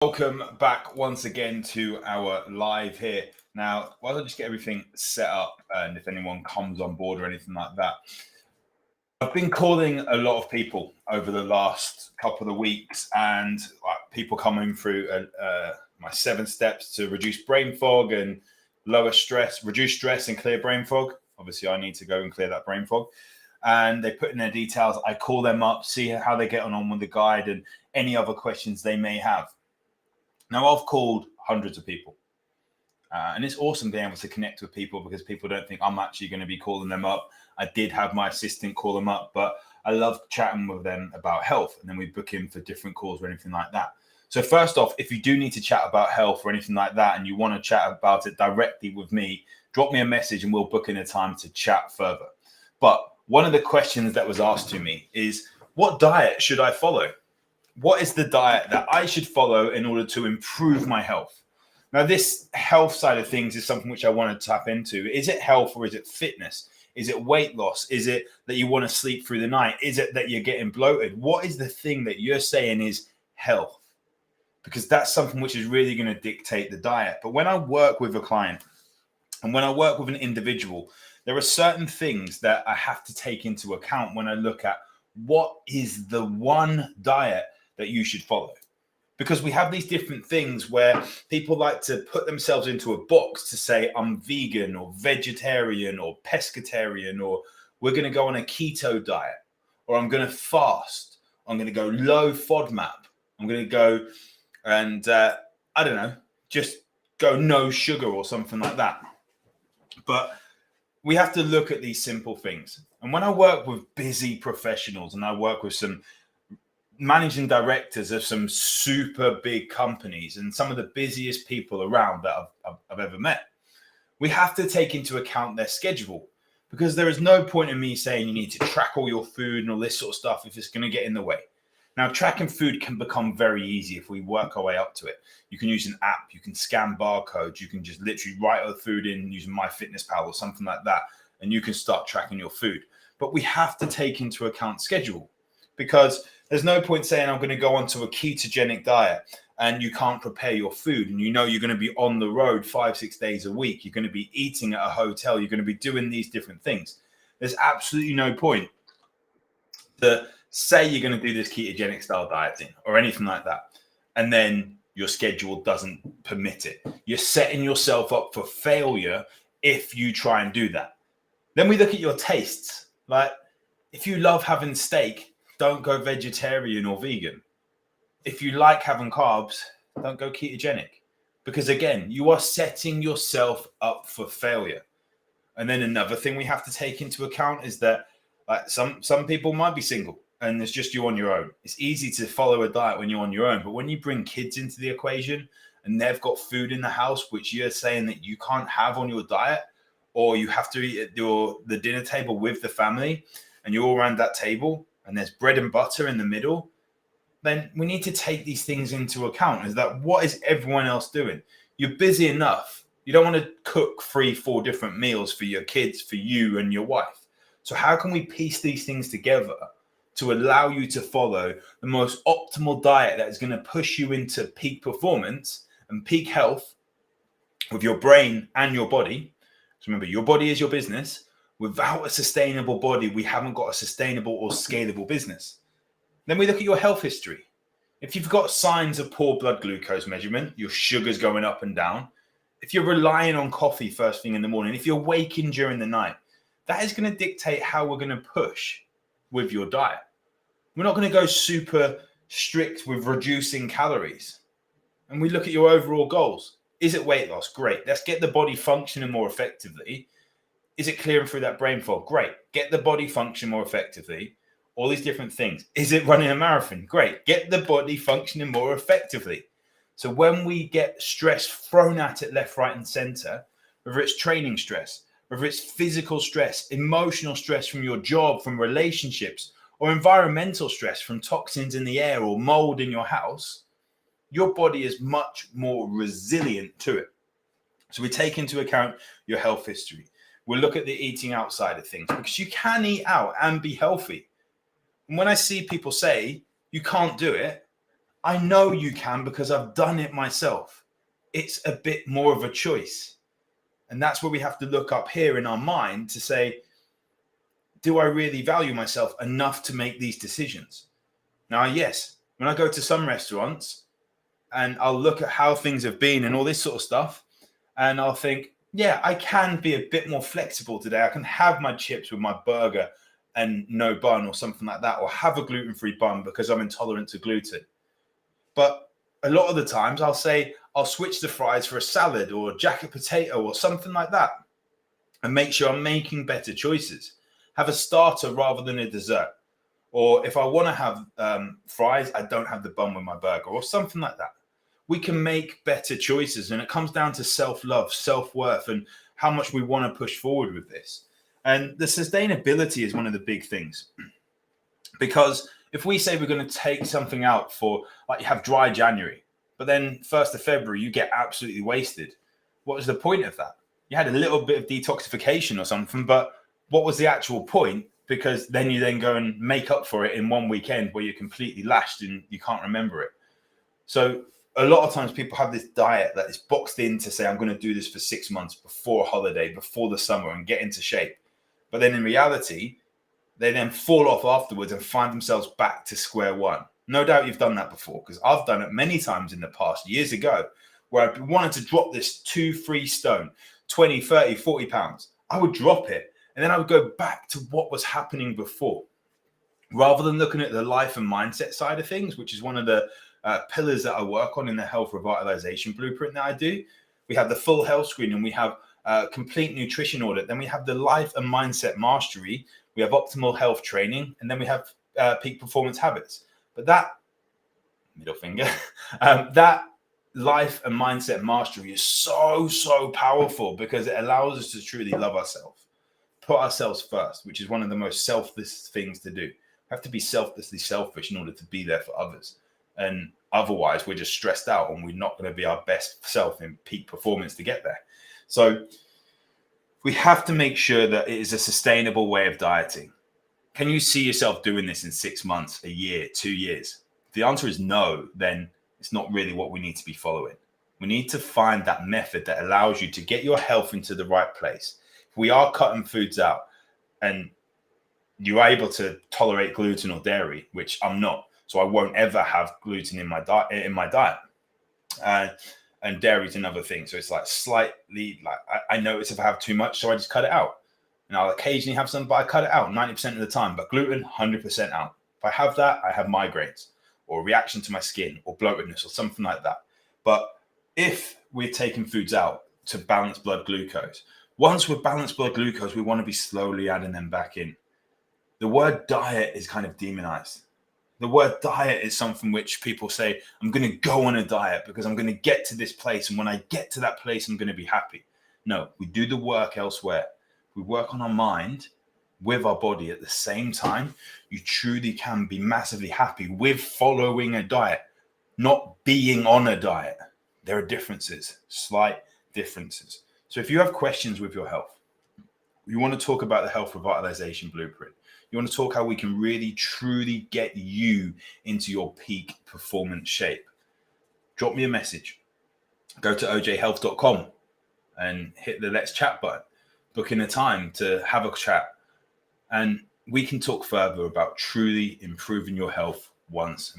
Welcome back once again to our live here. Now, while I just get everything set up and if anyone comes on board or anything like that, I've been calling a lot of people over the last couple of weeks and people coming through my 7 steps to reduce brain fog and reduce stress and clear brain fog. Obviously, I need to go and clear that brain fog. And they put in their details. I call them up, see how they get on with the guide and any other questions they may have. Now, I've called hundreds of people, and it's awesome being able to connect with people because people don't think I'm actually going to be calling them up. I did have my assistant call them up, but I love chatting with them about health, and then we book in for different calls or anything like that. So first off, if you do need to chat about health or anything like that, and you want to chat about it directly with me, drop me a message and we'll book in a time to chat further. But one of the questions that was asked to me is, what diet should I follow? What is the diet that I should follow in order to improve my health? Now, this health side of things is something which I want to tap into. Is it health or is it fitness? Is it weight loss? Is it that you want to sleep through the night? Is it that you're getting bloated? What is the thing that you're saying is health? Because that's something which is really going to dictate the diet. But when I work with a client and when I work with an individual, there are certain things that I have to take into account when I look at what is the one diet that you should follow. Because we have these different things where people like to put themselves into a box to say, I'm vegan or vegetarian or pescatarian, or we're going to go on a keto diet, or I'm going to fast. I'm going to go low FODMAP. I'm going to go and, I don't know, just go no sugar or something like that. But we have to look at these simple things. And when I work with busy professionals and I work with some managing directors of some super big companies and some of the busiest people around that I've ever met, we have to take into account their schedule, because there is no point in me saying you need to track all your food and all this sort of stuff if it's going to get in the way. Now, tracking food can become very easy if we work our way up to it. You can use an app, you can scan barcodes, you can just literally write the food in using MyFitnessPal or something like that, and you can start tracking your food. But we have to take into account schedule, because there's no point saying I'm going to go onto a ketogenic diet and you can't prepare your food, and you know you're going to be on the road 5-6 days a week. You're going to be eating at a hotel. You're going to be doing these different things. There's absolutely no point to say you're going to do this ketogenic style dieting or anything like that, and then your schedule doesn't permit it. You're setting yourself up for failure if you try and do that. Then we look at your tastes. Like, if you love having steak, don't go vegetarian or vegan. If you like having carbs, don't go ketogenic. Because again, you are setting yourself up for failure. And then another thing we have to take into account is that some people might be single and it's just you on your own. It's easy to follow a diet when you're on your own. But when you bring kids into the equation and they've got food in the house, which you're saying that you can't have on your diet, or you have to eat at the dinner table with the family and you're all around that table, and there's bread and butter in the middle, then we need to take these things into account. Is that what is everyone else doing? You're busy enough. You don't want to cook 3-4 different meals for your kids, for you and your wife. So how can we piece these things together to allow you to follow the most optimal diet that is going to push you into peak performance and peak health with your brain and your body? So remember, your body is your business. Without a sustainable body, we haven't got a sustainable or scalable business. Then we look at your health history. If you've got signs of poor blood glucose measurement, your sugar's going up and down, if you're relying on coffee first thing in the morning, if you're waking during the night, that is going to dictate how we're going to push with your diet. We're not going to go super strict with reducing calories. And we look at your overall goals. Is it weight loss? Great. Let's get the body functioning more effectively. Is it clearing through that brain fog? Great. Get the body function more effectively. All these different things. Is it running a marathon? Great. Get the body functioning more effectively. So when we get stress thrown at it left, right, and center, whether it's training stress, whether it's physical stress, emotional stress from your job, from relationships, or environmental stress from toxins in the air or mold in your house, your body is much more resilient to it. So we take into account your health history. We'll look at the eating out side of things, because you can eat out and be healthy. And when I see people say you can't do it, I know you can because I've done it myself. It's a bit more of a choice. And that's where we have to look up here in our mind to say, do I really value myself enough to make these decisions? Now, yes, when I go to some restaurants and I'll look at how things have been and all this sort of stuff, and I'll think, yeah, I can be a bit more flexible today. I can have my chips with my burger and no bun or something like that, or have a gluten-free bun because I'm intolerant to gluten. But a lot of the times I'll say, I'll switch the fries for a salad or a jacket potato or something like that, and make sure I'm making better choices. Have a starter rather than a dessert. Or if I want to have fries, I don't have the bun with my burger or something like that. We can make better choices, and it comes down to self-love, self-worth, and how much we want to push forward with this. And the sustainability is one of the big things, because if we say we're going to take something out for, like, you have dry January, but then 1st of February you get absolutely wasted, what was the point of that? You had a little bit of detoxification or something, but what was the actual point? Because then you then go and make up for it in one weekend where you're completely lashed and you can't remember it. So a lot of times people have this diet that is boxed in to say, I'm going to do this for 6 months before a holiday, before the summer, and get into shape. But then in reality, they then fall off afterwards and find themselves back to square one. No doubt you've done that before, because I've done it many times in the past, years ago, where I wanted to drop this 2-3 stone, 20, 30, 40 pounds. I would drop it, and then I would go back to what was happening before. Rather than looking at the life and mindset side of things, which is one of the pillars that I work on in the health revitalization blueprint that I do, we have the full health screen, and we have complete nutrition audit. Then we have the life and mindset mastery. We have optimal health training, and then we have peak performance habits. But that middle finger, that life and mindset mastery is so powerful, because it allows us to truly love ourselves, put ourselves first, which is one of the most selfless things to do. We have to be selflessly selfish in order to be there for others. And otherwise, we're just stressed out and we're not going to be our best self in peak performance to get there. So we have to make sure that it is a sustainable way of dieting. Can you see yourself doing this in 6 months, a year, 2 years? If the answer is no, then it's not really what we need to be following. We need to find that method that allows you to get your health into the right place. If we are cutting foods out and you're able to tolerate gluten or dairy, which I'm not, so I won't ever have gluten in my diet. And dairy is another thing. So it's like slightly, like I notice if I have too much, so I just cut it out. And I'll occasionally have some, but I cut it out 90% of the time. But gluten, 100% out. If I have that, I have migraines or reaction to my skin or bloatedness or something like that. But if we're taking foods out to balance blood glucose, once we're balanced blood glucose, we want to be slowly adding them back in. The word diet is kind of demonized. The word diet is something which people say, I'm going to go on a diet because I'm going to get to this place. And when I get to that place, I'm going to be happy. No, we do the work elsewhere. We work on our mind with our body at the same time. You truly can be massively happy with following a diet, not being on a diet. There are differences, slight differences. So if you have questions with your health, you want to talk about the health revitalization blueprint, you want to talk how we can really, truly get you into your peak performance shape, drop me a message. Go to ojhealth.com and hit the Let's Chat button. Book in a time to have a chat. And we can talk further about truly improving your health once and